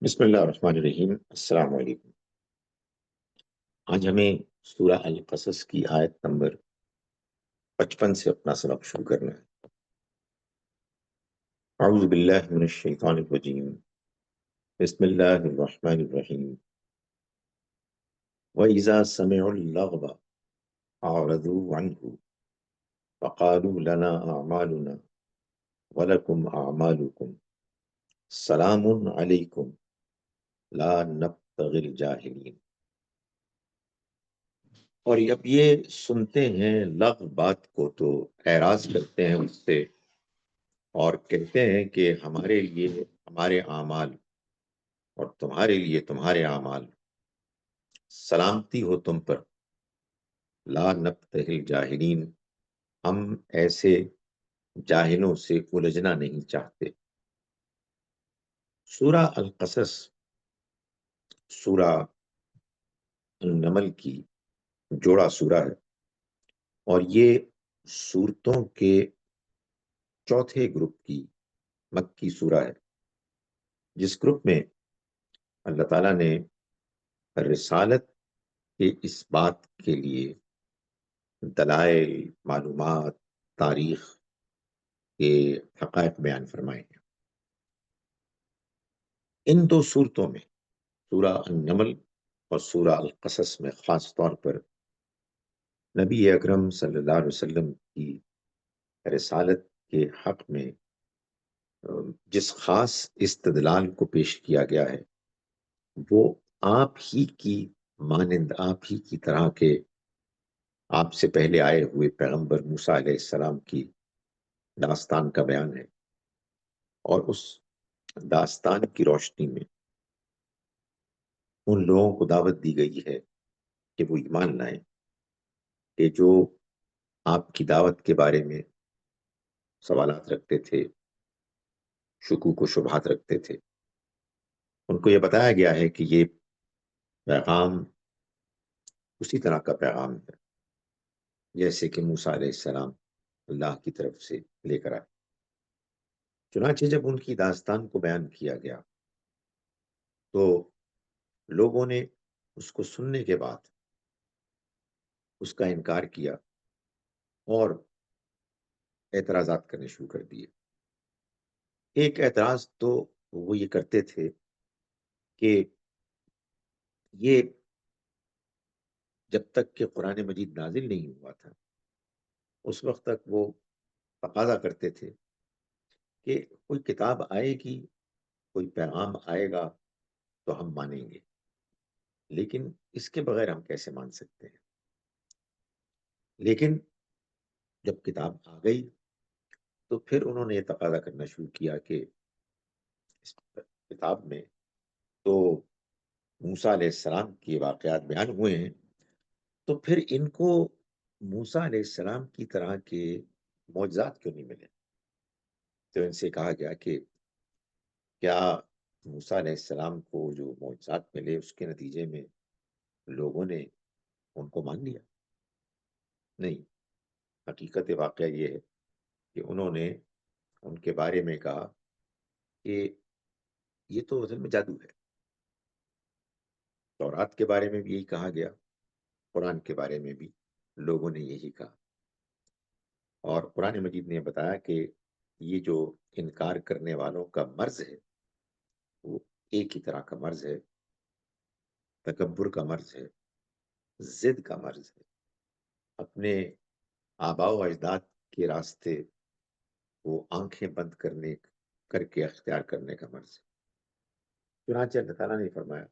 بسم اللہ الرحمن الرحیم۔ السلام علیکم۔ آج ہمیں سورہ القصص کی آیت نمبر 55 سے اپنا سبق شروع کرنا ہے۔ اعوذ باللہ من الشیطان الرجیم، بسم اللہ الرحمن الرحیم۔ وَإِذَا سَمِعُوا اللَّغْوَ أَعْرَضُوا عَنْهُ وَقَالُوا لَنَا أَعْمَالُنَا وَلَكُمْ أَعْمَالُكُمْ سَلَامٌ عَلَيْكُمْ لَا نَبْتَغِي الْجَاهِلِينَ۔ اور اب یہ سنتے ہیں لغو بات کو تو اعراض کرتے ہیں اس سے، اور کہتے ہیں کہ ہمارے لیے ہمارے اعمال اور تمہارے لیے تمہارے اعمال، سلامتی ہو تم پر، لا نبتغي الجاہلین، ہم ایسے جاہلوں سے الجھنا نہیں چاہتے۔ سورہ القصص سورہ النمل کی جوڑا سورہ ہے، اور یہ سورتوں کے چوتھے گروپ کی مکی سورہ ہے، جس گروپ میں اللہ تعالیٰ نے رسالت کے اس بات کے لیے دلائل، معلومات، تاریخ کے حقائق بیان فرمائے ہیں۔ ان دو صورتوں میں، سورہ النمل اور سورہ القصص میں، خاص طور پر نبی اکرم صلی اللہ علیہ وسلم کی رسالت کے حق میں جس خاص استدلال کو پیش کیا گیا ہے، وہ آپ ہی کی مانند، آپ ہی کی طرح کے آپ سے پہلے آئے ہوئے پیغمبر موسیٰ علیہ السلام کی داستان کا بیان ہے، اور اس داستان کی روشنی میں ان لوگوں کو دعوت دی گئی ہے کہ وہ ایمان لائیں، کہ جو آپ کی دعوت کے بارے میں سوالات رکھتے تھے، شکوک و شبہات رکھتے تھے، ان کو یہ بتایا گیا ہے کہ یہ پیغام اسی طرح کا پیغام ہے جیسے کہ موسیٰ علیہ السلام اللہ کی طرف سے لے کر آئے۔ چنانچہ جب ان کی داستان کو بیان کیا گیا تو لوگوں نے اس کو سننے کے بعد اس کا انکار کیا اور اعتراضات کرنے شروع کر دیے۔ ایک اعتراض تو وہ یہ کرتے تھے کہ یہ جب تک کہ قرآن مجید نازل نہیں ہوا تھا، اس وقت تک وہ تقاضا کرتے تھے کہ کوئی کتاب آئے گی، کوئی پیغام آئے گا تو ہم مانیں گے، لیکن اس کے بغیر ہم کیسے مان سکتے ہیں۔ لیکن جب کتاب آ گئی تو پھر انہوں نے یہ تقاضا کرنا شروع کیا کہ اس کتاب میں تو موسیٰ علیہ السلام کے واقعات بیان ہوئے ہیں، تو پھر ان کو موسیٰ علیہ السلام کی طرح کے معجزات کیوں نہیں ملے؟ تو ان سے کہا گیا کہ کیا موسیٰ علیہ السلام کو جو معجزات ملے اس کے نتیجے میں لوگوں نے ان کو مان لیا؟ نہیں، حقیقت واقعہ یہ ہے کہ انہوں نے ان کے بارے میں کہا کہ یہ تو اصل میں جادو ہے۔ تورات کے بارے میں بھی یہی کہا گیا، قرآن کے بارے میں بھی لوگوں نے یہی کہا، اور قرآن مجید نے بتایا کہ یہ جو انکار کرنے والوں کا مرض ہے وہ ایک ہی طرح کا مرض ہے، تکبر کا مرض ہے، ضد کا مرض ہے، اپنے آباء و اجداد کے راستے وہ آنکھیں بند کر کے اختیار کرنے کا مرض ہے۔ چنانچہ اللہ تعالیٰ نے فرمایا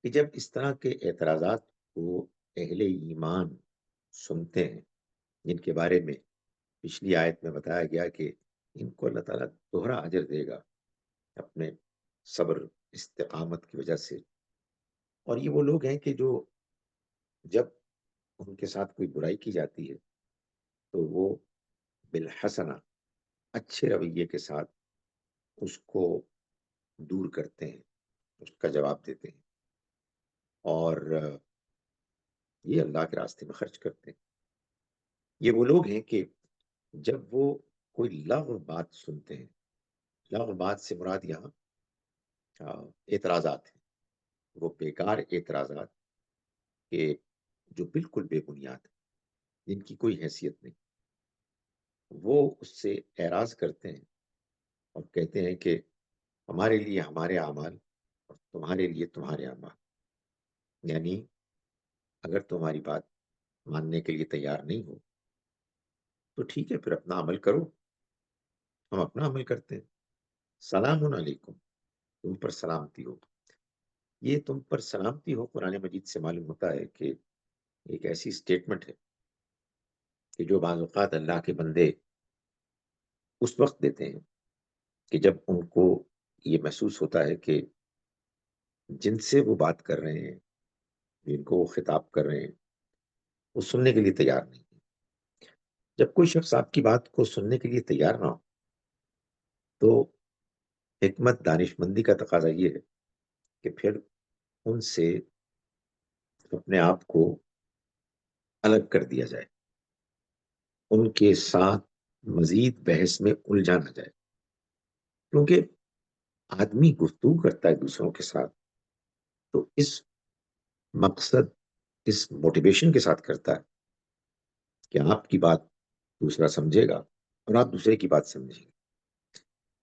کہ جب اس طرح کے اعتراضات کو اہل ایمان سنتے ہیں، جن کے بارے میں پچھلی آیت میں بتایا گیا کہ ان کو اللہ تعالیٰ دوہرا اجر دے گا اپنے صبر استقامت کی وجہ سے، اور یہ وہ لوگ ہیں کہ جو جب ان کے ساتھ کوئی برائی کی جاتی ہے تو وہ بالحسنہ، اچھے رویے کے ساتھ اس کو دور کرتے ہیں، اس کا جواب دیتے ہیں، اور یہ اللہ کے راستے میں خرچ کرتے ہیں۔ یہ وہ لوگ ہیں کہ جب وہ کوئی لغو بات سنتے ہیں، لغو بات سے مراد یہاں اعتراضات ہیں، وہ بیکار اعتراضات کہ جو بالکل بے بنیاد ہیں، جن کی کوئی حیثیت نہیں، وہ اس سے اعراض کرتے ہیں اور کہتے ہیں کہ ہمارے لیے ہمارے اعمال اور تمہارے لیے تمہارے اعمال، یعنی اگر تمہاری بات ماننے کے لیے تیار نہیں ہو تو ٹھیک ہے، پھر اپنا عمل کرو، ہم اپنا عمل کرتے ہیں، سلام علیکم، تم پر سلامتی ہو۔ یہ تم پر سلامتی ہو قرآن مجید سے معلوم ہوتا ہے کہ ایک ایسی سٹیٹمنٹ ہے کہ جو بعض اوقات اللہ کے بندے اس وقت دیتے ہیں کہ جب ان کو یہ محسوس ہوتا ہے کہ جن سے وہ بات کر رہے ہیں، جن کو وہ خطاب کر رہے ہیں، وہ سننے کے لیے تیار نہیں ہے۔ جب کوئی شخص آپ کی بات کو سننے کے لیے تیار نہ ہو تو حکمت دانش مندی کا تقاضا یہ ہے کہ پھر ان سے اپنے آپ کو الگ کر دیا جائے، ان کے ساتھ مزید بحث میں الجھا نہ جائے، کیونکہ آدمی گفتگو کرتا ہے دوسروں کے ساتھ تو اس مقصد، اس موٹیویشن کے ساتھ کرتا ہے کہ آپ کی بات دوسرا سمجھے گا اور آپ دوسرے کی بات سمجھیں گے۔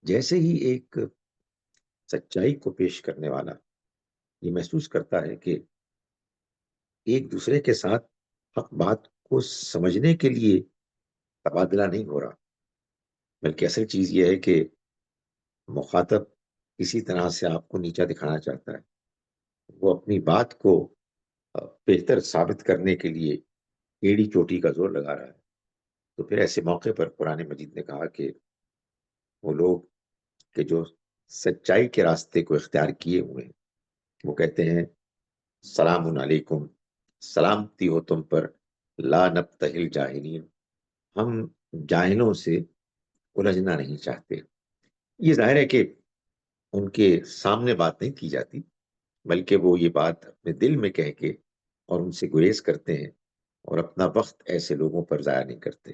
جیسے ہی ایک سچائی کو پیش کرنے والا یہ محسوس کرتا ہے کہ ایک دوسرے کے ساتھ حق بات کو سمجھنے کے لیے تبادلہ نہیں ہو رہا، بلکہ اصل چیز یہ ہے کہ مخاطب کسی طرح سے آپ کو نیچا دکھانا چاہتا ہے، وہ اپنی بات کو بہتر ثابت کرنے کے لیے ایڑی چوٹی کا زور لگا رہا ہے، تو پھر ایسے موقع پر قرآن مجید نے کہا کہ وہ لوگ کہ جو سچائی کے راستے کو اختیار کیے ہوئے ہیں، وہ کہتے ہیں سلام علیکم، سلامتی ہو تم پر، لا نبتہل جاہلین، ہم جاہلوں سے الجھنا نہیں چاہتے۔ یہ ظاہر ہے کہ ان کے سامنے بات نہیں کی جاتی، بلکہ وہ یہ بات اپنے دل میں کہہ کے اور ان سے گریز کرتے ہیں اور اپنا وقت ایسے لوگوں پر ضائع نہیں کرتے۔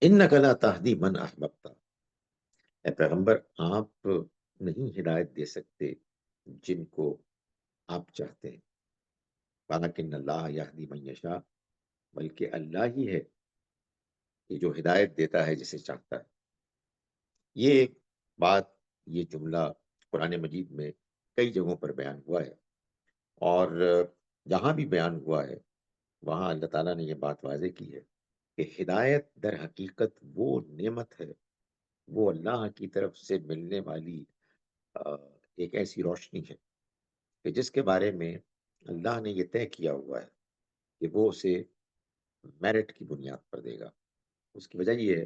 انک لا تہدی من احببت، اے پیغمبر آپ نہیں ہدایت دے سکتے جن کو آپ چاہتے ہیں، ولیکن اللہ یہدی من یشاء، بلکہ اللہ ہی ہے کہ جو ہدایت دیتا ہے جسے چاہتا ہے۔ یہ بات، یہ جملہ قرآن مجید میں کئی جگہوں پر بیان ہوا ہے، اور جہاں بھی بیان ہوا ہے وہاں اللہ تعالیٰ نے یہ بات واضح کی ہے کہ ہدایت در حقیقت وہ نعمت ہے، وہ اللہ کی طرف سے ملنے والی آ، ایک ایسی روشنی ہے کہ جس کے بارے میں اللہ نے یہ طے کیا ہوا ہے کہ وہ اسے میرٹ کی بنیاد پر دے گا۔ اس کی وجہ یہ ہے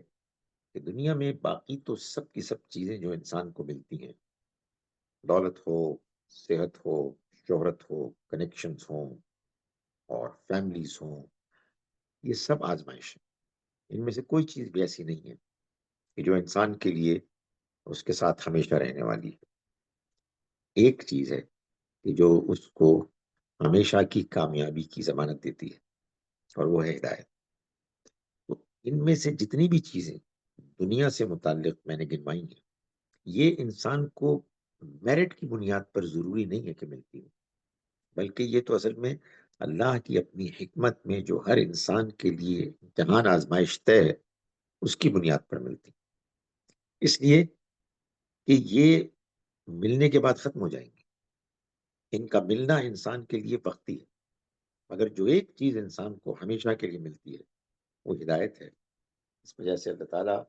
کہ دنیا میں باقی تو سب کی سب چیزیں جو انسان کو ملتی ہیں، دولت ہو، صحت ہو، شہرت ہو، کنیکشنز ہوں اور فیملیز ہوں، یہ سب آزمائش ہے، ان میں سے کوئی چیز بھی ایسی نہیں ہے کہ جو انسان کے لیے اس کے ساتھ ہمیشہ رہنے والی ہے۔ ایک چیز ہے کہ جو اس کو ہمیشہ کی کامیابی کی ضمانت دیتی ہے، اور وہ ہے ہدایت۔ تو ان میں سے جتنی بھی چیزیں دنیا سے متعلق میں نے گنوائی ہیں، یہ انسان کو میرٹ کی بنیاد پر ضروری نہیں ہے کہ ملتی ہو، بلکہ یہ تو اصل میں اللہ کی اپنی حکمت میں جو ہر انسان کے لیے جہان آزمائش طے ہے اس کی بنیاد پر ملتی، اس لیے کہ یہ ملنے کے بعد ختم ہو جائیں گے۔ ان کا ملنا انسان کے لیے وقتی ہے، مگر جو ایک چیز انسان کو ہمیشہ کے لیے ملتی ہے وہ ہدایت ہے۔ اس وجہ سے اللہ تعالیٰ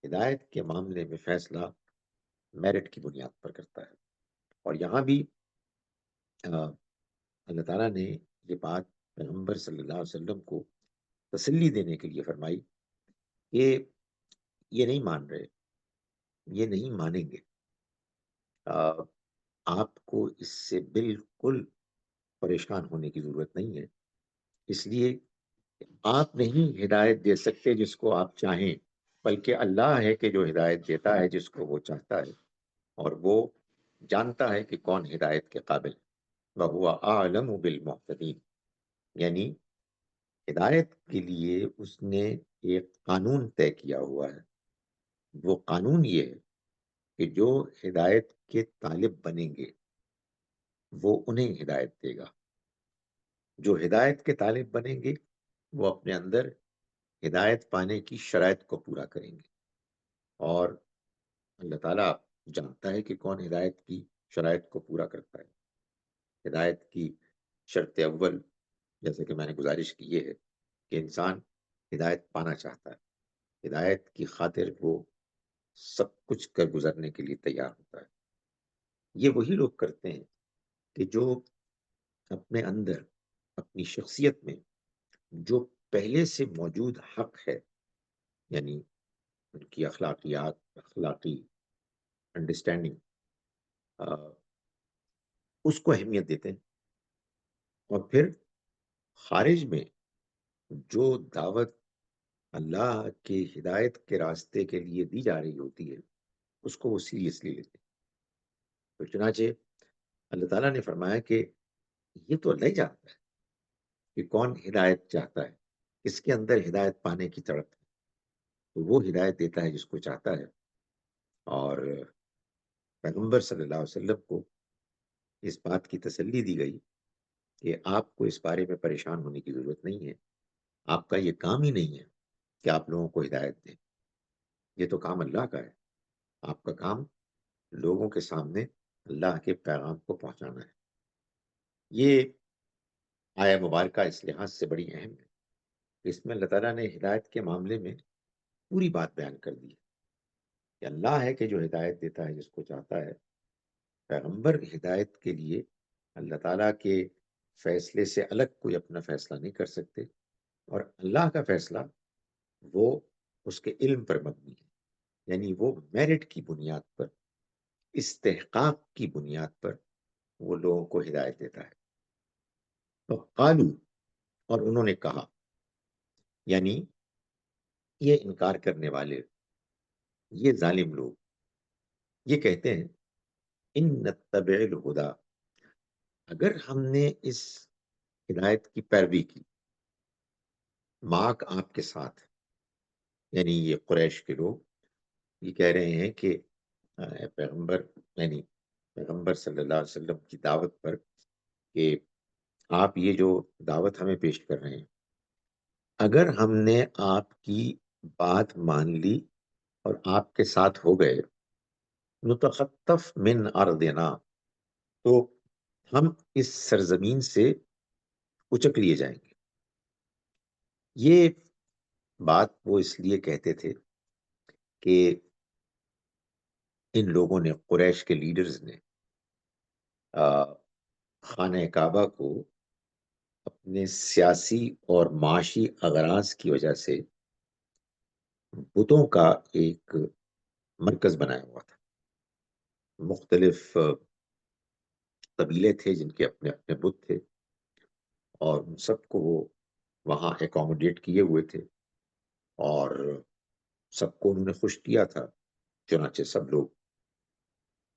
ہدایت کے معاملے میں فیصلہ میرٹ کی بنیاد پر کرتا ہے، اور یہاں بھی اللہ تعالیٰ نے یہ بات پیغمبر صلی اللہ علیہ وسلم کو تسلی دینے کے لیے فرمائی کہ یہ نہیں مان رہے، یہ نہیں مانیں گے، آپ کو اس سے بالکل پریشان ہونے کی ضرورت نہیں ہے، اس لیے آپ نہیں ہدایت دے سکتے جس کو آپ چاہیں، بلکہ اللہ ہے کہ جو ہدایت دیتا ہے جس کو وہ چاہتا ہے، اور وہ جانتا ہے کہ کون ہدایت کے قابل ہے۔ وَهُوَ أَعْلَمُ بِالْمُهْتَدِينَ، یعنی ہدایت کے لیے اس نے ایک قانون طے کیا ہوا ہے، وہ قانون یہ ہے کہ جو ہدایت کے طالب بنیں گے وہ انہیں ہدایت دے گا، جو ہدایت کے طالب بنیں گے وہ اپنے اندر ہدایت پانے کی شرائط کو پورا کریں گے، اور اللہ تعالیٰ جانتا ہے کہ کون ہدایت کی شرائط کو پورا کرتا ہے۔ ہدایت کی شرط اول، جیسے کہ میں نے گزارش کی، یہ ہے کہ انسان ہدایت پانا چاہتا ہے، ہدایت کی خاطر وہ سب کچھ کر گزرنے کے لیے تیار ہوتا ہے۔ یہ وہی لوگ کرتے ہیں کہ جو اپنے اندر، اپنی شخصیت میں جو پہلے سے موجود حق ہے، یعنی ان کی اخلاقیات، اخلاقی انڈرسٹینڈنگ، اس کو اہمیت دیتے ہیں، اور پھر خارج میں جو دعوت اللہ کے ہدایت کے راستے کے لیے دی جا رہی ہوتی ہے اس کو وہ سیریسلی لیتے ہیں۔ تو چنانچہ اللہ تعالیٰ نے فرمایا کہ یہ تو اللہ ہی جانتا ہے کہ کون ہدایت چاہتا ہے، کس کے اندر ہدایت پانے کی تڑپ ہے، تو وہ ہدایت دیتا ہے جس کو چاہتا ہے۔ اور پیغمبر صلی اللہ علیہ وسلم کو اس بات کی تسلی دی گئی کہ آپ کو اس بارے میں پریشان ہونے کی ضرورت نہیں ہے، آپ کا یہ کام ہی نہیں ہے کہ آپ لوگوں کو ہدایت دیں، یہ تو کام اللہ کا ہے، آپ کا کام لوگوں کے سامنے اللہ کے پیغام کو پہنچانا ہے۔ یہ آیہ مبارکہ اس لحاظ سے بڑی اہم ہے، اس میں اللہ تعالیٰ نے ہدایت کے معاملے میں پوری بات بیان کر دی ہے کہ اللہ ہے کہ جو ہدایت دیتا ہے جس کو چاہتا ہے۔ پیغمبر ہدایت کے لیے اللہ تعالیٰ کے فیصلے سے الگ کوئی اپنا فیصلہ نہیں کر سکتے، اور اللہ کا فیصلہ وہ اس کے علم پر مبنی ہے، یعنی وہ میرٹ کی بنیاد پر، استحقاق کی بنیاد پر وہ لوگوں کو ہدایت دیتا ہے۔ تو قالو، اور انہوں نے کہا، یعنی یہ انکار کرنے والے، یہ ظالم لوگ یہ کہتے ہیں ان نتبع الہدا، اگر ہم نے اس ہدایت کی پیروی کی، ماک آپ کے ساتھ، یعنی یہ قریش کے لوگ یہ کہہ رہے ہیں کہ اے پیغمبر، یعنی پیغمبر صلی اللہ علیہ وسلم کی دعوت پر، کہ آپ یہ جو دعوت ہمیں پیش کر رہے ہیں، اگر ہم نے آپ کی بات مان لی اور آپ کے ساتھ ہو گئے، نتخطف من ارضنا، تو ہم اس سرزمین سے اچک لیے جائیں گے۔ یہ بات وہ اس لیے کہتے تھے کہ ان لوگوں نے، قریش کے لیڈرز نے، خانہ کعبہ کو اپنے سیاسی اور معاشی اغراض کی وجہ سے بتوں کا ایک مرکز بنایا ہوا تھا۔ مختلف قبیلے تھے جن کے اپنے اپنے بت تھے، اور ان سب کو وہ وہاں اکوموڈیٹ کیے ہوئے تھے، اور سب کو انہوں نے خوش کیا تھا، چنانچہ سب لوگ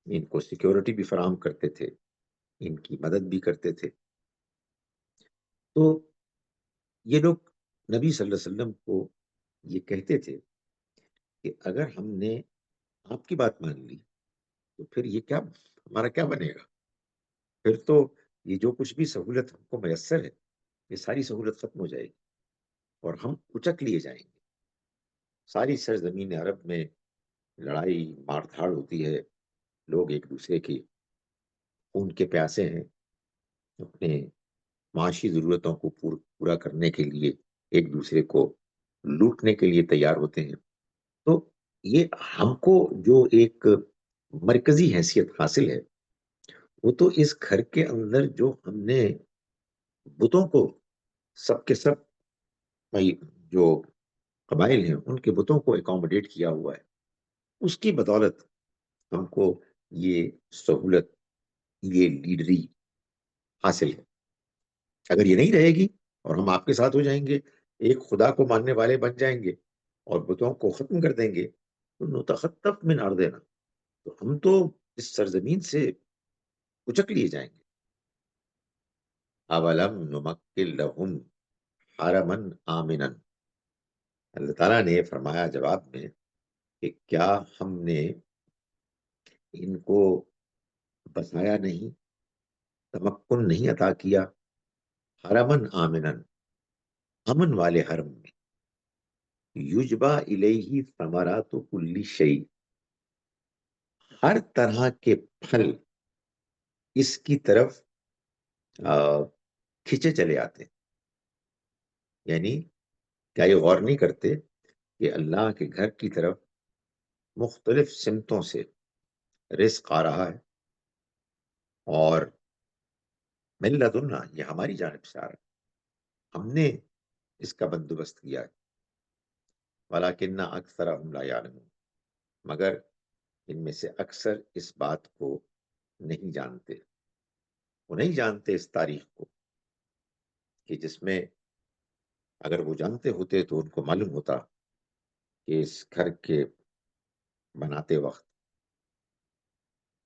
ان کو سیکیورٹی بھی فراہم کرتے تھے، ان کی مدد بھی کرتے تھے۔ تو یہ لوگ نبی صلی اللہ علیہ وسلم کو یہ کہتے تھے کہ اگر ہم نے آپ کی بات مان لی تو پھر یہ کیا، ہمارا کیا بنے گا؟ پھر تو یہ جو کچھ بھی سہولت ہم کو میسر ہے یہ ساری سہولت ختم ہو جائے گی اور ہم اچک لیے جائیں گے۔ ساری سرزمین عرب میں لڑائی مار دھاڑ ہوتی ہے، لوگ ایک دوسرے کی خون کے پیاسے ہیں، اپنے معاشی ضرورتوں کو پورا کرنے کے لیے ایک دوسرے کو لوٹنے کے لیے تیار ہوتے ہیں۔ تو یہ ہم کو جو ایک مرکزی حیثیت حاصل ہے وہ تو اس گھر کے اندر جو ہم نے بتوں کو، سب کے سب جو قبائل ہیں ان کے بتوں کو اکوموڈیٹ کیا ہوا ہے، اس کی بدولت ہم کو یہ سہولت، یہ لیڈری حاصل ہے۔ اگر یہ نہیں رہے گی اور ہم آپ کے ساتھ ہو جائیں گے، ایک خدا کو ماننے والے بن جائیں گے اور بتوں کو ختم کر دیں گے، تو نتخطف من ارضنا، تو ہم تو اس سرزمین سے اچک لیے جائیں گے۔ اولم نمکن لہم حرما آمنا، اللہ تعالیٰ نے فرمایا جواب میں کہ کیا ہم نے ان کو بسایا نہیں، تمکن نہیں عطا کیا، حرمن آمنن، امن والے حرم میں، یجبا الیہ ثمرات کل شیء، ہر طرح کے پھل اس کی طرف کھینچے چلے آتے ہیں. یعنی کیا یہ غور نہیں کرتے کہ اللہ کے گھر کی طرف مختلف سمتوں سے رزق آ رہا ہے، اور من لدنا، یہ ہماری جانب سے آ رہا ہے، ہم نے اس کا بندوبست کیا ہے. ولیکن اکثرهم لا یعلمون، مگر ان میں سے اکثر اس بات کو نہیں جانتے. وہ نہیں جانتے اس تاریخ کو، کہ جس میں اگر وہ جانتے ہوتے تو ان کو معلوم ہوتا کہ اس گھر کے بناتے وقت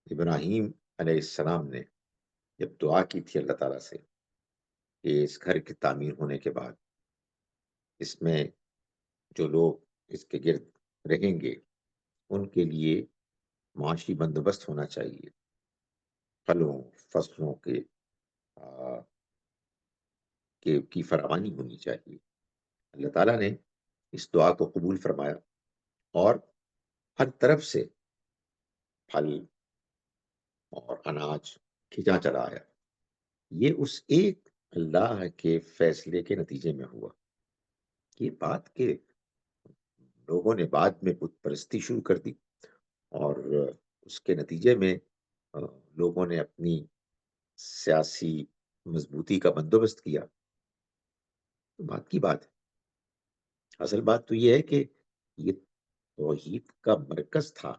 ابراہیم علیہ السلام نے جب دعا کی تھی اللہ تعالیٰ سے کہ اس گھر کی تعمیر ہونے کے بعد اس میں جو لوگ اس کے گرد رہیں گے ان کے لیے معاشی بندوبست ہونا چاہیے، پھلوں فصلوں کی فراوانی ہونی چاہیے. اللہ تعالیٰ نے اس دعا کو قبول فرمایا اور ہر طرف سے پھل اور اناج کھینچا چلا آیا. یہ اس ایک اللہ کے فیصلے کے نتیجے میں ہوا. یہ بات کہ لوگوں نے بعد میں بت پرستی شروع کر دی اور اس کے نتیجے میں لوگوں نے اپنی سیاسی مضبوطی کا بندوبست کیا، تو بات کی بات ہے. اصل بات تو یہ ہے کہ یہ توحید کا مرکز تھا،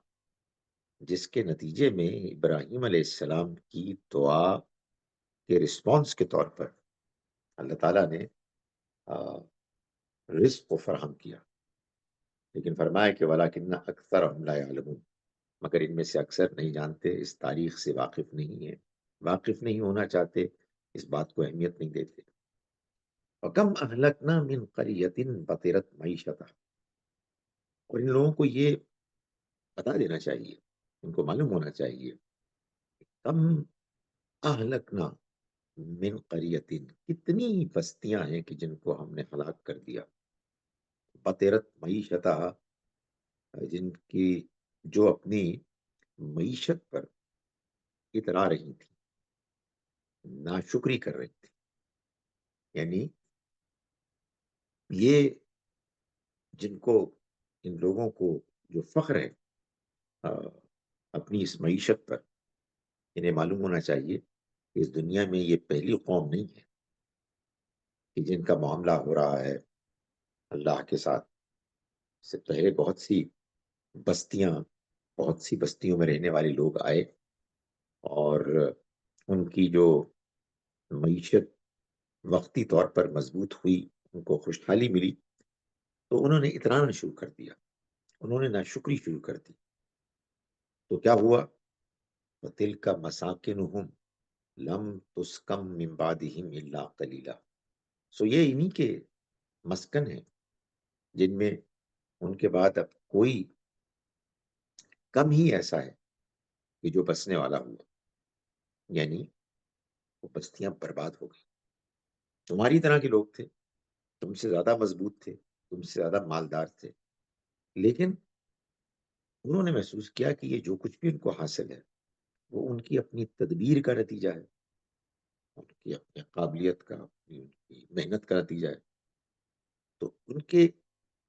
جس کے نتیجے میں ابراہیم علیہ السلام کی دعا کے رسپانس کے طور پر اللہ تعالیٰ نے رزق کو فراہم کیا. لیکن فرمایا کہ وَلَٰكِنَّ أَكْثَرَهُمْ لَا يَعْلَمُونَ، مگر ان میں سے اکثر نہیں جانتے، اس تاریخ سے واقف نہیں ہے، واقف نہیں ہونا چاہتے، اس بات کو اہمیت نہیں دیتے. وَكَمْ أَهْلَكْنَا مِنْ قَرْيَةٍ بَطِرَتْ مَعِيشَتَهَا، اور ان لوگوں کو یہ بتا دینا چاہیے، ان کو معلوم ہونا چاہیے، کم اہلکنا من قریتن، کتنی بستیاں ہیں کہ جن کو ہم نے ہلاک کر دیا، بطرت معیشتہ، جن کی جو اپنی معیشت پر اترا رہی تھی، ناشکری کر رہی تھی. یعنی یہ جن کو، ان لوگوں کو جو فخر ہے اپنی اس معیشت پر، انہیں معلوم ہونا چاہیے کہ اس دنیا میں یہ پہلی قوم نہیں ہے کہ جن کا معاملہ ہو رہا ہے اللہ کے ساتھ. سے پہلے بہت سی بستیوں میں رہنے والے لوگ آئے اور ان کی جو معیشت وقتی طور پر مضبوط ہوئی، ان کو خوشحالی ملی، تو انہوں نے اترانا شروع کر دیا، انہوں نے ناشکری شروع کر دی. تو کیا ہوا؟ وَتِلْكَ مَسَاكِنُهُمْ لَمْ تُسْكَنْ مِنْ بَعْدِهِمْ إِلَّا قَلِيلًا. سو یہ انہی کے مسکن ہیں جن میں ان کے بعد اب کوئی کم ہی ایسا ہے کہ جو بسنے والا ہوا. یعنی وہ بستیاں برباد ہو گئی. تمہاری طرح کے لوگ تھے، تم سے زیادہ مضبوط تھے، تم سے زیادہ مالدار تھے، لیکن انہوں نے محسوس کیا کہ یہ جو کچھ بھی ان کو حاصل ہے وہ ان کی اپنی تدبیر کا نتیجہ ہے، ان کی اپنی قابلیت کا، اپنی ان کی محنت کا نتیجہ ہے. تو ان کے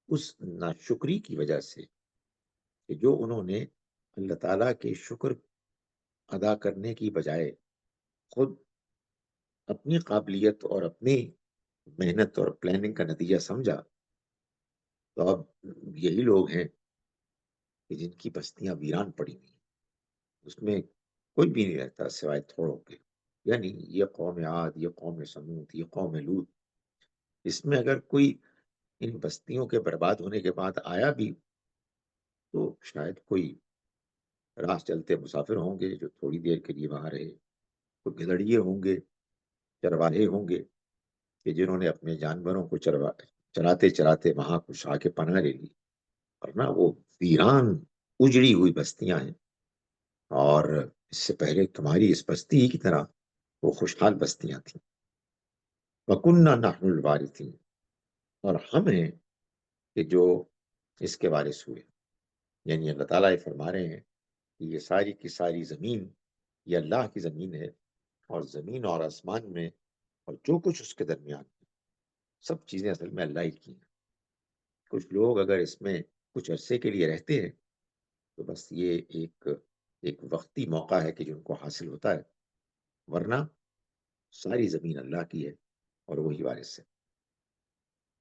اس ناشکری کی وجہ سے کہ جو انہوں نے اللہ تعالیٰ کے شکر ادا کرنے کی بجائے خود اپنی قابلیت اور اپنی محنت اور پلاننگ کا نتیجہ سمجھا، تو اب یہی لوگ ہیں کہ جن کی بستیاں ویران پڑی ہوئی ہیں، اس میں کوئی بھی نہیں رہتا سوائے تھوڑوں کے. یعنی یہ قوم عاد، یہ قوم سمود، یہ قوم لوط، اس میں اگر کوئی ان بستیوں کے برباد ہونے کے بعد آیا بھی تو شاید کوئی راہ چلتے مسافر ہوں گے جو تھوڑی دیر کے لیے وہاں رہے، کوئی گدڑیے ہوں گے، چرواہے ہوں گے کہ جنہوں نے اپنے جانوروں کو چراتے چراتے وہاں کچھ آ کے پناہ لے لی. ورنہ وہ ویران اجڑی ہوئی بستیاں ہیں اور اس سے پہلے تمہاری اس بستی ہی کی طرح وہ خوشحال بستیاں تھیں. وَكُنَّا نَحْنُ الْوَارِثِينَ، اور ہم ہیں کہ جو اس کے وارث ہوئے. یعنی اللہ تعالیٰ یہ فرما رہے ہیں کہ یہ ساری کی ساری زمین یہ اللہ کی زمین ہے، اور زمین اور آسمان میں اور جو کچھ اس کے درمیان ہے، سب چیزیں اصل میں اللہ ہی کی ہیں. کچھ لوگ اگر اس میں کچھ عرصے کے لیے رہتے ہیں تو بس یہ ایک وقتی موقع ہے کہ جو ان کو حاصل ہوتا ہے، ورنہ ساری زمین اللہ کی ہے اور وہی وارث ہے.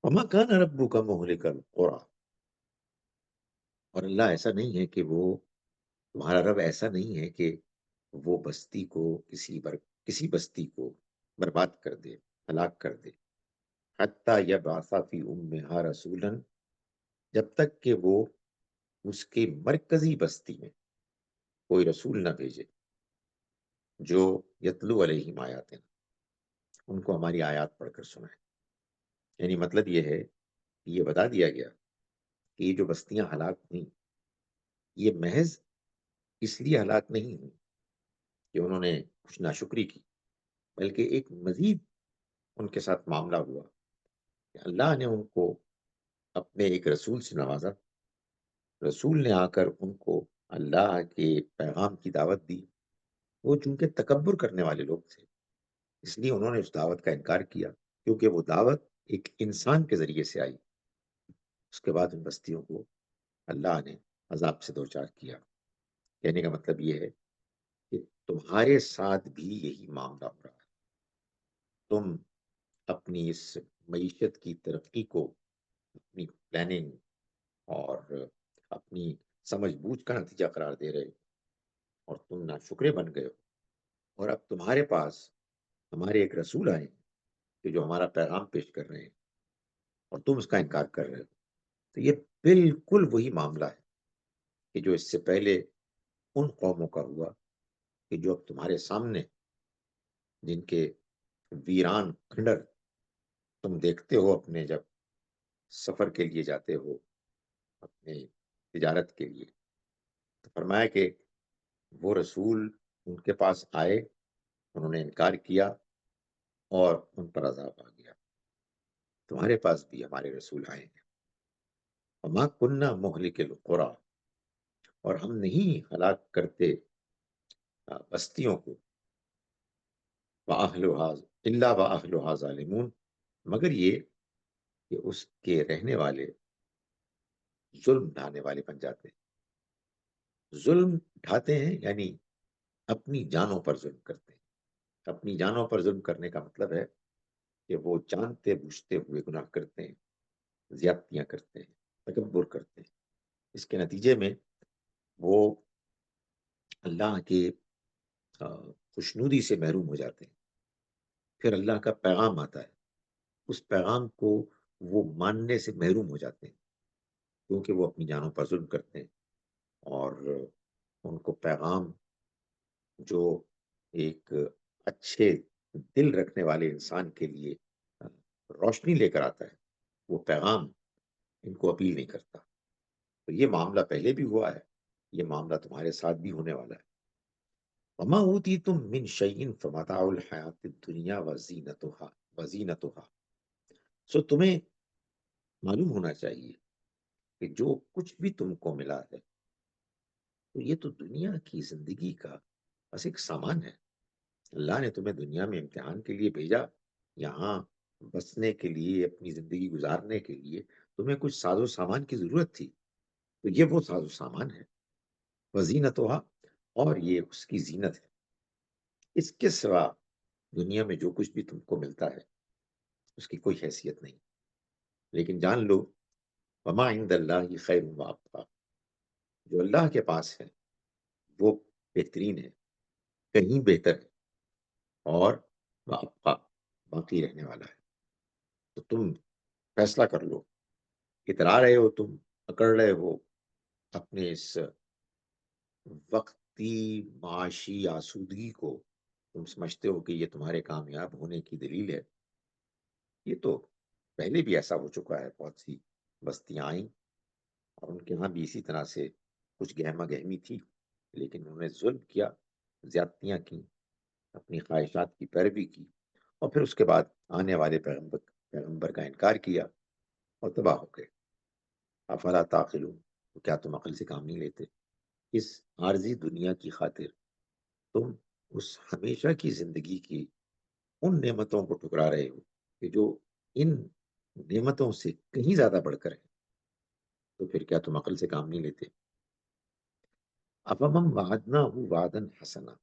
وَمَا كَانَ رَبُّكَ مُهْلِكَ الْقُرَىٰ، اور اللہ ایسا نہیں ہے کہ وہ تمہارا رب ایسا نہیں ہے کہ وہ بستی کو کسی بستی کو برباد کر دے، ہلاک کر دے. حتیٰ یبعث فی امہا رسولا، جب تک کہ وہ اس کے مرکزی بستی میں کوئی رسول نہ بھیجے جو یتلو علیہم آیاتنا، ان کو ہماری آیات پڑھ کر سنائے. یعنی مطلب یہ ہے کہ یہ بتا دیا گیا کہ یہ جو بستیاں ہلاک ہوئیں یہ محض اس لیے ہلاک نہیں ہوئی کہ انہوں نے کچھ ناشکری کی، بلکہ ایک مزید ان کے ساتھ معاملہ ہوا کہ اللہ نے ان کو اپنے ایک رسول سے نوازا. رسول نے آ کر ان کو اللہ کے پیغام کی دعوت دی. وہ چونکہ تکبر کرنے والے لوگ تھے، اس لیے انہوں نے اس دعوت کا انکار کیا، کیونکہ وہ دعوت ایک انسان کے ذریعے سے آئی. اس کے بعد ان بستیوں کو اللہ نے عذاب سے دوچار کیا. کہنے کا مطلب یہ ہے کہ تمہارے ساتھ بھی یہی معاملہ ہو رہا ہے. تم اپنی اس معیشت کی ترقی کو اپنی پلاننگ اور اپنی سمجھ بوجھ کا نتیجہ قرار دے رہے ہو، اور تم ناشکرے بن گئے ہو. اور اب تمہارے پاس ہمارے ایک رسول آئے ہیں کہ جو ہمارا پیغام پیش کر رہے ہیں، اور تم اس کا انکار کر رہے ہو. تو یہ بالکل وہی معاملہ ہے کہ جو اس سے پہلے ان قوموں کا ہوا کہ جو اب تمہارے سامنے، جن کے ویران کھنڈر تم دیکھتے ہو اپنے جب سفر کے لیے جاتے ہو، اپنے تجارت کے لیے. تو فرمایا کہ وہ رسول ان کے پاس آئے، انہوں نے انکار کیا اور ان پر عذاب آ گیا. تمہارے پاس بھی ہمارے رسول آئے ہیں. وما کننا مہلک القرى، اور ہم نہیں ہلاک کرتے بستیوں کو، وَأَهْلُهَا إِلَّا وَأَهْلُهَا ظَالِمُونَ، مگر یہ کہ اس کے رہنے والے ظلم ڈھانے والے بن جاتے ہیں. ظلم ڈھاتے ہیں یعنی اپنی جانوں پر ظلم کرتے ہیں. اپنی جانوں پر ظلم کرنے کا مطلب ہے کہ وہ جانتے بوجھتے ہوئے گناہ کرتے ہیں، زیادتیاں کرتے ہیں، تکبر کرتے ہیں. اس کے نتیجے میں وہ اللہ کے خوشنودی سے محروم ہو جاتے ہیں. پھر اللہ کا پیغام آتا ہے، اس پیغام کو وہ ماننے سے محروم ہو جاتے ہیں، کیونکہ وہ اپنی جانوں پر ظلم کرتے ہیں. اور ان کو پیغام جو ایک اچھے دل رکھنے والے انسان کے لیے روشنی لے کر آتا ہے، وہ پیغام ان کو اپیل نہیں کرتا. تو یہ معاملہ پہلے بھی ہوا ہے، یہ معاملہ تمہارے ساتھ بھی ہونے والا ہے. وما اوتیتم من شیء فمتاع الحیات الدنیا وزینتها. سو تمہیں معلوم ہونا چاہیے کہ جو کچھ بھی تم کو ملا ہے تو یہ تو دنیا کی زندگی کا بس ایک سامان ہے. اللہ نے تمہیں دنیا میں امتحان کے لیے بھیجا، یہاں بسنے کے لیے، اپنی زندگی گزارنے کے لیے تمہیں کچھ ساز و سامان کی ضرورت تھی، تو یہ وہ ساز و سامان ہے. وزینتها، اور یہ اس کی زینت ہے. اس کے سوا دنیا میں جو کچھ بھی تم کو ملتا ہے اس کی کوئی حیثیت نہیں. لیکن جان لو وما عند اللہ خیر وابقیٰ، جو اللہ کے پاس ہے وہ بہترین ہے، کہیں بہتر ہے، اور وابقیٰ، باقی رہنے والا ہے. تو تم فیصلہ کر لو، اترا رہے ہو، تم پکڑ رہے ہو اپنے اس وقتی معاشی آسودگی کو، تم سمجھتے ہو کہ یہ تمہارے کامیاب ہونے کی دلیل ہے. یہ تو پہلے بھی ایسا ہو چکا ہے. بہت سی بستیاں آئیں اور ان کے ہاں بھی اسی طرح سے کچھ گہما گہمی تھی، لیکن انہوں نے ظلم کیا، زیادتیاں کی، اپنی خواہشات کی پیروی کی، اور پھر اس کے بعد آنے والے پیغمبر کا انکار کیا اور تباہ ہو گئے۔ افلا تعقلون، تو کیا تم عقل سے کام نہیں لیتے؟ اس عارضی دنیا کی خاطر تم اس ہمیشہ کی زندگی کی ان نعمتوں کو ٹھکرا رہے ہو کہ جو ان نعمتوں سے کہیں زیادہ بڑھ کر ہے، تو پھر کیا تم عقل سے کام نہیں لیتے؟ افمن وعدناہ وعدا حسنا،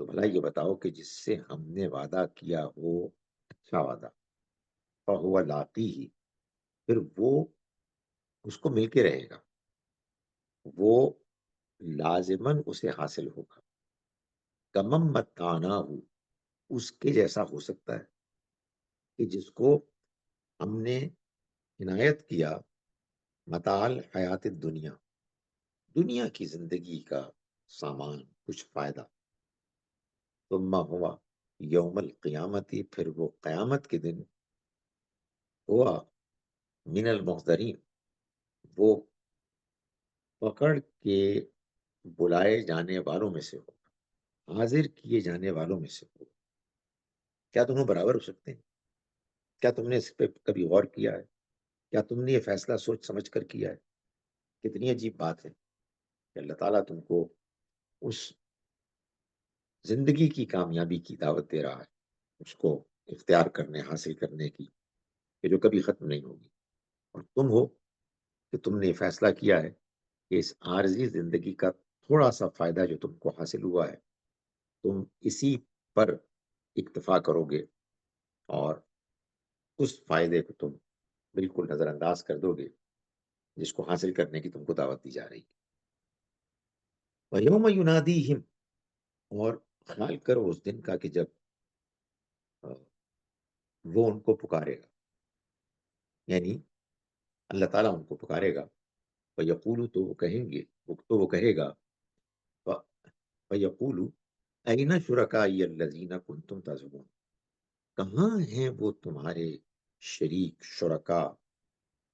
تو بھلا یہ بتاؤ کہ جس سے ہم نے وعدہ کیا ہو اچھا وعدہ، فہو لاقیہ، پھر وہ اس کو مل کے رہے گا، وہ لازماً اسے حاصل ہوگا، کمم متعناہ، اس کے جیسا ہو سکتا ہے کہ جس کو ہم نے عنایت کیا متاع حیات دنیا، دنیا کی زندگی کا سامان، کچھ فائدہ، ثم ہوا یوم القیامتی، پھر وہ قیامت کے دن ہوا من المحضرین، وہ پکڑ کے بلائے جانے والوں میں سے ہو، حاضر کیے جانے والوں میں سے ہو۔ کیا دونوں برابر ہو سکتے ہیں؟ کیا تم نے اس پہ کبھی غور کیا ہے؟ کیا تم نے یہ فیصلہ سوچ سمجھ کر کیا ہے؟ کتنی عجیب بات ہے کہ اللہ تعالیٰ تم کو اس زندگی کی کامیابی کی دعوت دے رہا ہے، اس کو اختیار کرنے، حاصل کرنے کی، کہ جو کبھی ختم نہیں ہوگی، اور تم ہو کہ تم نے یہ فیصلہ کیا ہے کہ اس عارضی زندگی کا تھوڑا سا فائدہ جو تم کو حاصل ہوا ہے، تم اسی پر اکتفا کرو گے اور اس فائدے کو تم بالکل نظر انداز کر دو گے جس کو حاصل کرنے کی تم کو دعوت دی جا رہی ہے۔ وَيَوْمَ يُنَادِيهِمْ، اور خیال کرو اس دن کا کہ جب وہ ان کو پکارے گا، یعنی اللہ تعالیٰ ان کو پکارے گا، فَيَقُولُ، تو وہ کہیں گے، تو وہ کہے گا، فَيَقُولُ أَيْنَ شُرَكَائِيَ الَّذِينَ كُنْتُمْ تَزْعُمُونَ، کہاں ہیں وہ تمہارے شریک، شرکا،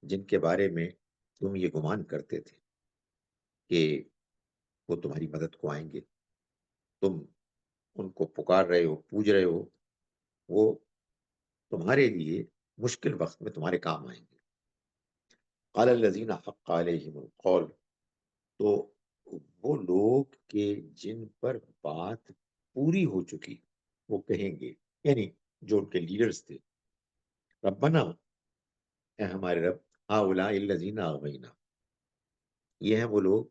جن کے بارے میں تم یہ گمان کرتے تھے کہ وہ تمہاری مدد کو آئیں گے، تم ان کو پکار رہے ہو، پوج رہے ہو، وہ تمہارے لیے مشکل وقت میں تمہارے کام آئیں گے۔ قال الذین حق علیہم القول، تو وہ لوگ کہ جن پر بات پوری ہو چکی وہ کہیں گے، یعنی جو ان کے لیڈرز تھے، ربنا، اے ہمارے رب، ہؤلاء الذین اغوینا، یہ ہیں وہ لوگ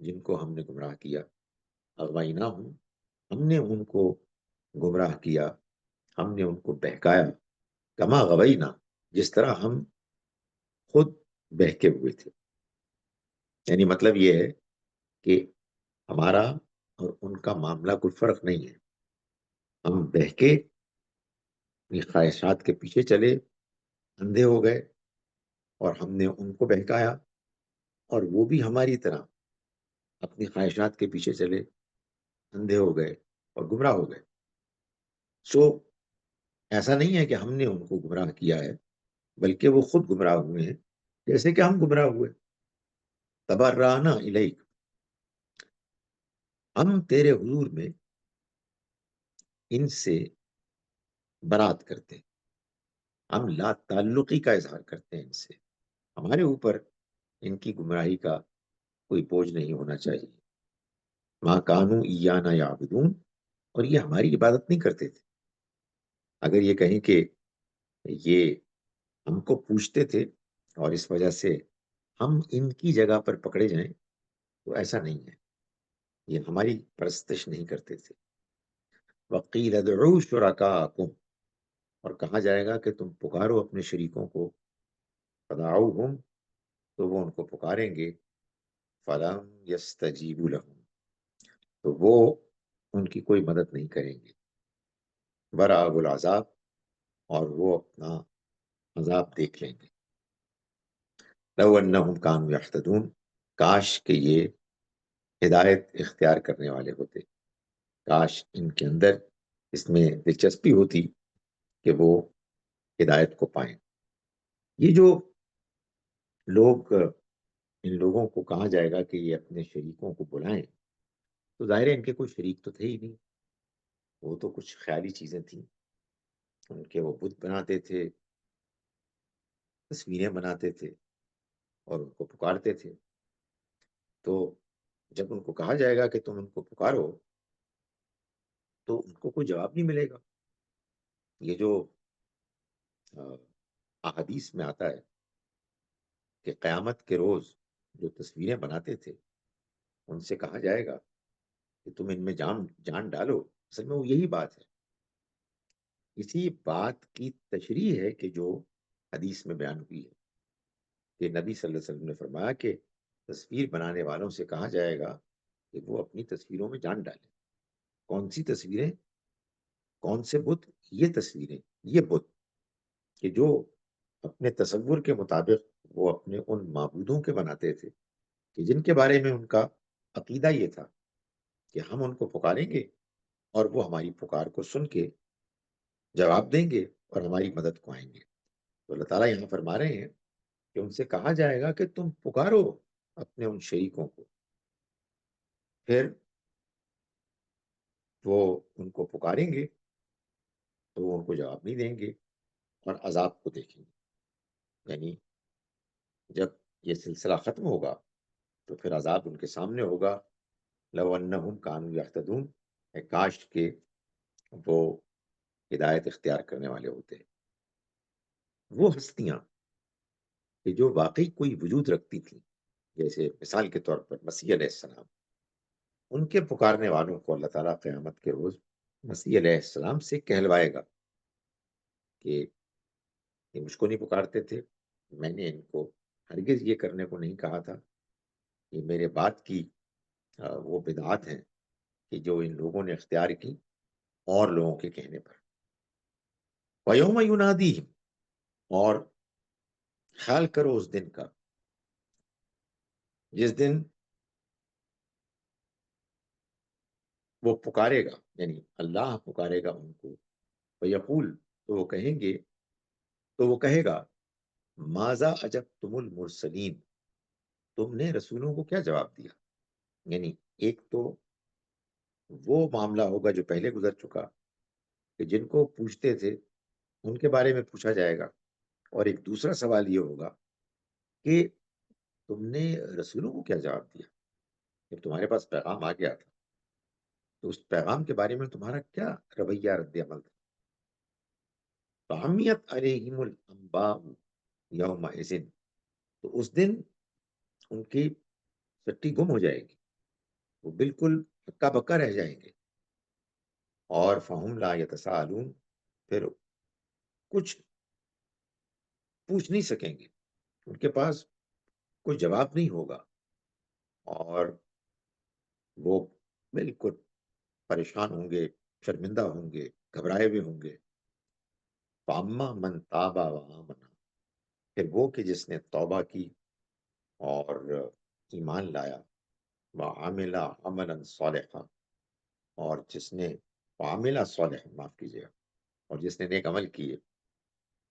جن کو ہم نے گمراہ کیا، اغویناہم، ہم نے ان کو گمراہ کیا، ہم نے ان کو بہکایا، کما غوینا، جس طرح ہم خود بہکے ہوئے تھے، یعنی مطلب یہ ہے کہ ہمارا اور ان کا معاملہ کوئی فرق نہیں ہے، ہم بہکے، اپنی خواہشات کے پیچھے چلے، اندھے ہو گئے، اور ہم نے ان کو بہکایا، اور وہ بھی ہماری طرح اپنی خواہشات کے پیچھے چلے، اندھے ہو گئے اور گمراہ ہو گئے۔ سو ایسا نہیں ہے کہ ہم نے ان کو گمراہ کیا ہے، بلکہ وہ خود گمراہ ہوئے ہیں جیسے کہ ہم گمراہ ہوئے۔ تبرأنا الیک، ہم تیرے حضور میں ان سے برات کرتے ہیں، ہم لا تعلقی کا اظہار کرتے ہیں ان سے، ہمارے اوپر ان کی گمراہی کا کوئی بوجھ نہیں ہونا چاہیے۔ ما کانوا ایانا یعبدون، اور یہ ہماری عبادت نہیں کرتے تھے۔ اگر یہ کہیں کہ یہ ہم کو پوچھتے تھے اور اس وجہ سے ہم ان کی جگہ پر پکڑے جائیں، تو ایسا نہیں ہے، یہ ہماری پرستش نہیں کرتے تھے۔ وقیل ادعوا شرکاءکم، اور کہا جائے گا کہ تم پکارو اپنے شریکوں کو، فدعوہم، تو وہ ان کو پکاریں گے، فلم یستجیبوا لہم، تو وہ ان کی کوئی مدد نہیں کریں گے، ورأوا العذاب، اور وہ اپنا عذاب دیکھ لیں گے۔ لو انہم کانوا یہتدون، کاش کہ یہ ہدایت اختیار کرنے والے ہوتے، کاش ان کے اندر اس میں دلچسپی ہوتی کہ وہ ہدایت کو پائیں۔ یہ جو لوگ، ان لوگوں کو کہا جائے گا کہ یہ اپنے شریکوں کو بلائیں، تو ظاہر ہے ان کے کوئی شریک تو تھے ہی نہیں، وہ تو کچھ خیالی چیزیں تھیں، ان کے وہ بت بناتے تھے، تصویریں بناتے تھے اور ان کو پکارتے تھے۔ تو جب ان کو کہا جائے گا کہ تم ان کو پکارو تو ان کو کوئی جواب نہیں ملے گا۔ یہ جو احادیث میں آتا ہے کہ قیامت کے روز جو تصویریں بناتے تھے ان سے کہا جائے گا کہ تم ان میں جان ڈالو، اصل میں وہ یہی بات ہے، اسی بات کی تشریح ہے کہ جو حدیث میں بیان ہوئی ہے کہ نبی صلی اللہ علیہ وسلم نے فرمایا کہ تصویر بنانے والوں سے کہا جائے گا کہ وہ اپنی تصویروں میں جان ڈالیں۔ کون سی تصویریں؟ کون سے بت؟ یہ تصویریں، یہ بت کہ جو اپنے تصور کے مطابق وہ اپنے ان معبودوں کے بناتے تھے کہ جن کے بارے میں ان کا عقیدہ یہ تھا کہ ہم ان کو پکاریں گے اور وہ ہماری پکار کو سن کے جواب دیں گے اور ہماری مدد کو آئیں گے۔ تو اللہ تعالیٰ یہاں فرما رہے ہیں کہ ان سے کہا جائے گا کہ تم پکارو اپنے ان شریکوں کو، پھر وہ ان کو پکاریں گے تو وہ ان کو جواب نہیں دیں گے اور عذاب کو دیکھیں گے۔ یعنی جب یہ سلسلہ ختم ہوگا تو پھر عذاب ان کے سامنے ہوگا۔ لو انہم کانوا یہتدون، کاش کہ وہ ہدایت اختیار کرنے والے ہوتے۔ وہ ہستیاں کہ جو واقعی کوئی وجود رکھتی تھیں، جیسے مثال کے طور پر مسیح علیہ السلام، ان کے پکارنے والوں کو اللہ تعالیٰ قیامت کے روز مسیح علیہ السلام سے کہلوائے گا کہ یہ مجھ کو نہیں پکارتے تھے، میں نے ان کو ہرگز یہ کرنے کو نہیں کہا تھا، یہ میرے بعد کی وہ بدعات ہیں کہ جو ان لوگوں نے اختیار کی اور لوگوں کے کہنے پر۔ وَيَوْمَ يُنَادِيهِمْ، اور خیال کرو اس دن کا جس دن وہ پکارے گا، یعنی اللہ پکارے گا ان کو، وَيَقُول، تو وہ کہیں گے، تو وہ کہے گا ماذا اجبتم المرسلین، تم نے رسولوں کو کیا جواب دیا؟ یعنی ایک تو وہ معاملہ ہوگا جو پہلے گزر چکا کہ جن کو پوچھتے تھے ان کے بارے میں پوچھا جائے گا، اور ایک دوسرا سوال یہ ہوگا کہ تم نے رسولوں کو کیا جواب دیا؟ جب تمہارے پاس پیغام آ گیا تھا تو اس پیغام کے بارے میں تمہارا کیا رویہ رد عمل تھا؟ فَعَمِيَتْ عَلَيْهِمُ الْأَنْبَاءُ يَوْمَئِذٍ، تو اس دن ان کی سٹی گم ہو جائے گی، وہ بالکل ہکا بکا رہ جائیں گے، اور فَهُمْ لَا يَتَسَاءَلُونَ، پھر کچھ پوچھ نہیں سکیں گے، ان کے پاس کوئی جواب نہیں ہوگا، اور وہ بالکل پریشان ہوں گے، شرمندہ ہوں گے، گھبرائے ہوئے ہوں گے۔ فَأَمَّا مَنْ تَابَ وَآمَنَ، پھر وہ کہ جس نے توبہ کی اور ایمان لایا، وَعَمِلَ عَمَلًا صَالِحًا، اور جس نے وَعَمِلَ صالحًا، معاف کیجیے گا، اور جس نے نیک عمل کیے،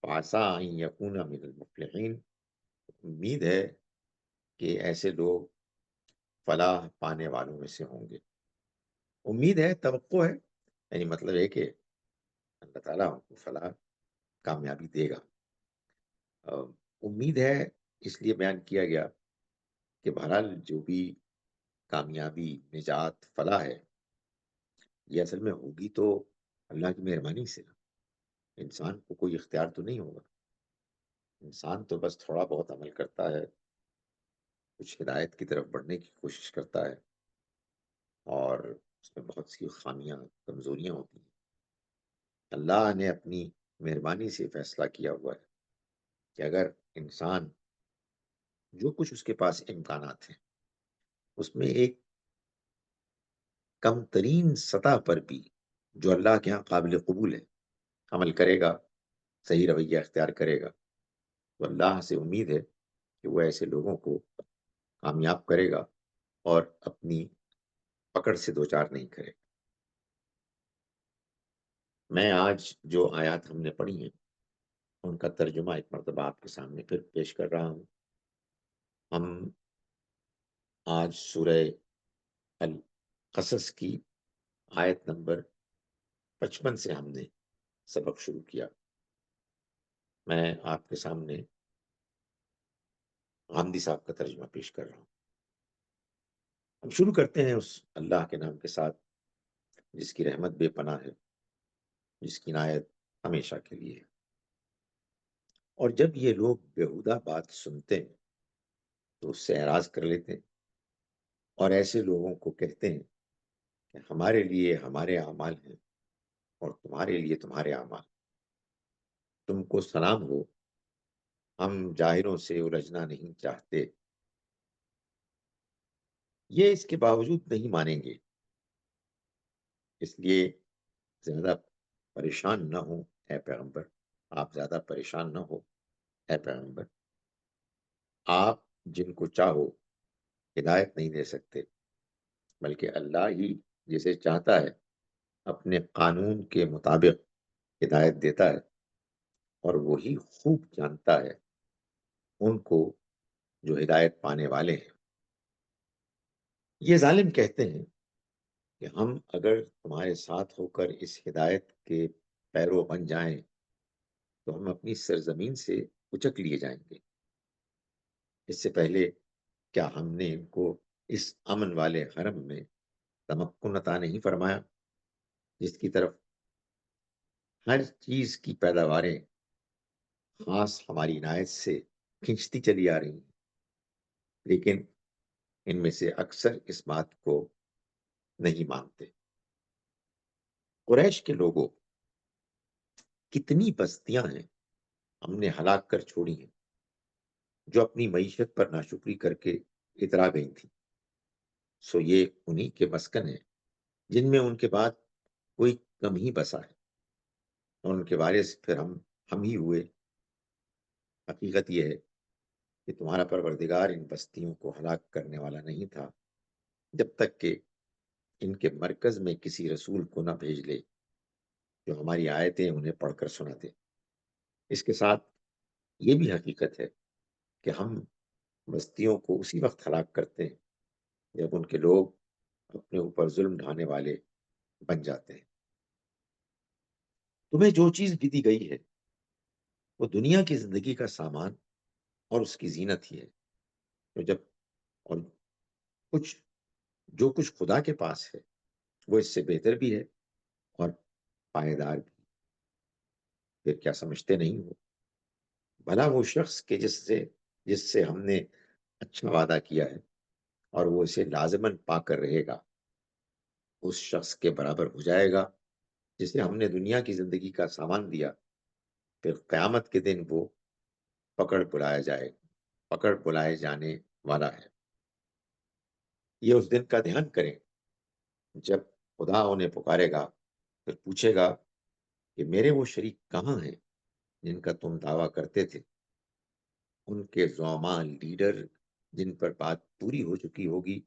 فَعَسَىٰ أَن يَكُونَ مِنَ الْمُفْلِحِينَ، امید ہے کہ ایسے لوگ فلاح پانے والوں میں سے ہوں گے۔ امید ہے، توقع ہے، یعنی مطلب ہے کہ اللہ تعالیٰ ان کو فلاح، کامیابی دے گا۔ امید ہے اس لیے بیان کیا گیا کہ بہرحال جو بھی کامیابی، نجات، فلاح ہے، یہ اصل میں ہوگی تو اللہ کی مہربانی سے، انسان کو کوئی اختیار تو نہیں ہوگا، انسان تو بس تھوڑا بہت عمل کرتا ہے، کچھ ہدایت کی طرف بڑھنے کی کوشش کرتا ہے، اور اس میں بہت سی خامیاں، کمزوریاں ہوتی ہیں۔ اللہ نے اپنی مہربانی سے فیصلہ کیا ہوا ہے کہ اگر انسان جو کچھ اس کے پاس امکانات ہیں اس میں ایک کم ترین سطح پر بھی جو اللہ کے ہاں قابل قبول ہے عمل کرے گا، صحیح رویہ اختیار کرے گا، تو اللہ سے امید ہے کہ وہ ایسے لوگوں کو کامیاب کرے گا اور اپنی پکڑ سے دوچار نہیں کرے گا۔ میں آج جو آیات ہم نے پڑھی ہیں ان کا ترجمہ ایک مرتبہ آپ کے سامنے پھر پیش کر رہا ہوں۔ ہم آج سورہ قصص کی آیت نمبر 55 سے ہم نے سبق شروع کیا. میں آپ کے سامنے غامدی صاحب کا ترجمہ پیش کر رہا ہوں. ہم شروع کرتے ہیں اس اللہ کے نام کے ساتھ جس کی رحمت بے پناہ ہے، جس کی عنایت ہمیشہ کے لیے ہے. اور جب یہ لوگ بیہودہ بات سنتے ہیں تو اس سے اعراض کر لیتے ہیں اور ایسے لوگوں کو کہتے ہیں کہ ہمارے لیے ہمارے اعمال ہیں اور تمہارے لیے تمہارے اعمال. تم کو سلام ہو، ہم ظاہروں سے الجھنا نہیں چاہتے. یہ اس کے باوجود نہیں مانیں گے، اس لیے زیادہ پریشان نہ ہو اے پیغمبر. آپ زیادہ پریشان نہ ہو اے پیغمبر. آپ جن کو چاہو ہدایت نہیں دے سکتے، بلکہ اللہ ہی جسے چاہتا ہے اپنے قانون کے مطابق ہدایت دیتا ہے، اور وہی خوب جانتا ہے ان کو جو ہدایت پانے والے ہیں. یہ ظالم کہتے ہیں کہ ہم اگر تمہارے ساتھ ہو کر اس ہدایت کے پیرو بن جائیں تو ہم اپنی سرزمین سے اچک لیے جائیں گے. اس سے پہلے کیا ہم نے ان کو اس امن والے حرم میں تمکن عطا نہیں فرمایا جس کی طرف ہر چیز کی پیداواریں خاص ہماری عنایت سے کھنچتی چلی آ رہی ہیں. لیکن ان میں سے اکثر اس بات کو نہیں مانتے. قریش کے لوگوں، کتنی بستیاں ہیں ہم نے ہلاک کر چھوڑی ہیں جو اپنی معیشت پر ناشکری کر کے اترا گئی تھیں. سو یہ انہی کے مسکن ہیں جن میں ان کے بعد کوئی کم ہی بسا ہے، اور ان کے وارث پھر ہم ہی ہوئے. حقیقت یہ ہے کہ تمہارا پروردگار ان بستیوں کو ہلاک کرنے والا نہیں تھا جب تک کہ ان کے مرکز میں کسی رسول کو نہ بھیج لے جو ہماری آیتیں انہیں پڑھ کر سناتے. اس کے ساتھ یہ بھی حقیقت ہے کہ ہم بستیوں کو اسی وقت ہلاک کرتے ہیں جب ان کے لوگ اپنے اوپر ظلم ڈھانے والے بن جاتے ہیں. تمہیں جو چیز بھی دی گئی ہے وہ دنیا کی زندگی کا سامان اور اس کی زینت ہی ہے. تو جب اور کچھ جو کچھ خدا کے پاس ہے وہ اس سے بہتر بھی ہے اور پائیدار بھی. پھر کیا سمجھتے نہیں ہو؟ بھلا وہ شخص کے جس سے ہم نے اچھا وعدہ کیا ہے اور وہ اسے لازماً پا کر رہے گا، اس شخص کے برابر ہو جائے گا جسے ہم نے دنیا کی زندگی کا سامان دیا. پھر قیامت کے دن وہ پکڑ بلائے جانے والا ہے. یہ اس دن کا دھیان کریں جب خدا انہیں پکارے گا، پھر پوچھے گا کہ میرے وہ شریک کہاں ہیں جن کا تم دعویٰ کرتے تھے. ان کے زعماء لیڈر جن پر بات پوری ہو چکی ہوگی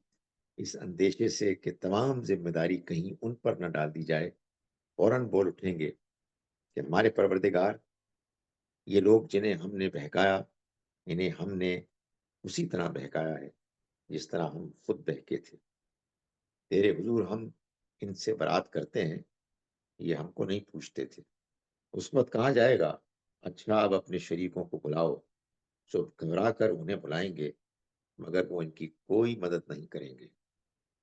اس اندیشے سے کہ تمام ذمہ داری کہیں ان پر نہ ڈال دی جائے، فوراً بول اٹھیں گے کہ ہمارے پروردگار، یہ لوگ جنہیں ہم نے بہکایا انہیں ہم نے اسی طرح بہکایا ہے جس طرح ہم خود بہکے تھے. تیرے حضور ہم ان سے برات کرتے ہیں، یہ ہم کو نہیں پوچھتے تھے. اس وقت کہا جائے گا اچھا اب اپنے شریکوں کو بلاؤ. سو گھبرا کر انہیں بلائیں گے مگر وہ ان کی کوئی مدد نہیں کریں گے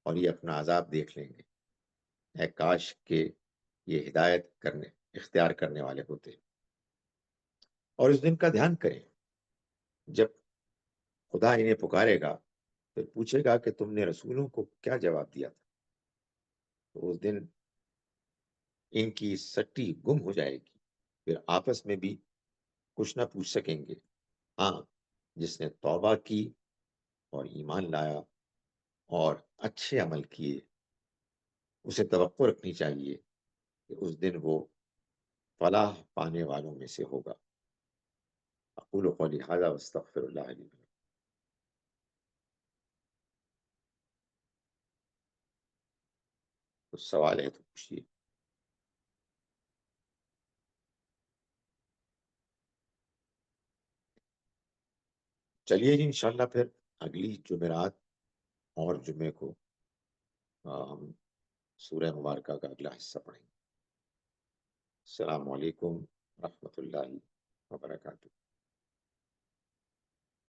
اور یہ اپنا عذاب دیکھ لیں گے. اے کاش کہ یہ ہدایت اختیار کرنے والے ہوتے. اور اس دن کا دھیان کریں جب خدا انہیں پکارے گا، پھر پوچھے گا کہ تم نے رسولوں کو کیا جواب دیا تھا. تو اس دن ان کی سٹی گم ہو جائے گی، پھر آپس میں بھی کچھ نہ پوچھ سکیں گے. ہاں، جس نے توبہ کی اور ایمان لایا اور اچھے عمل کیے اسے توقع رکھنی چاہیے کہ اس دن وہ فلاح پانے والوں میں سے ہوگا. اقول قولی ھذا واستغفر اللہ لی ولکم. کچھ سوال ہے تو پوچھیے. چلیے جی، انشاءاللہ پھر اگلی جمعرات اور جمعے کو ہم سورہ مبارکہ کا اگلا حصہ پڑھیں گے۔ السلام علیکم ورحمۃ اللہ وبرکاتہ۔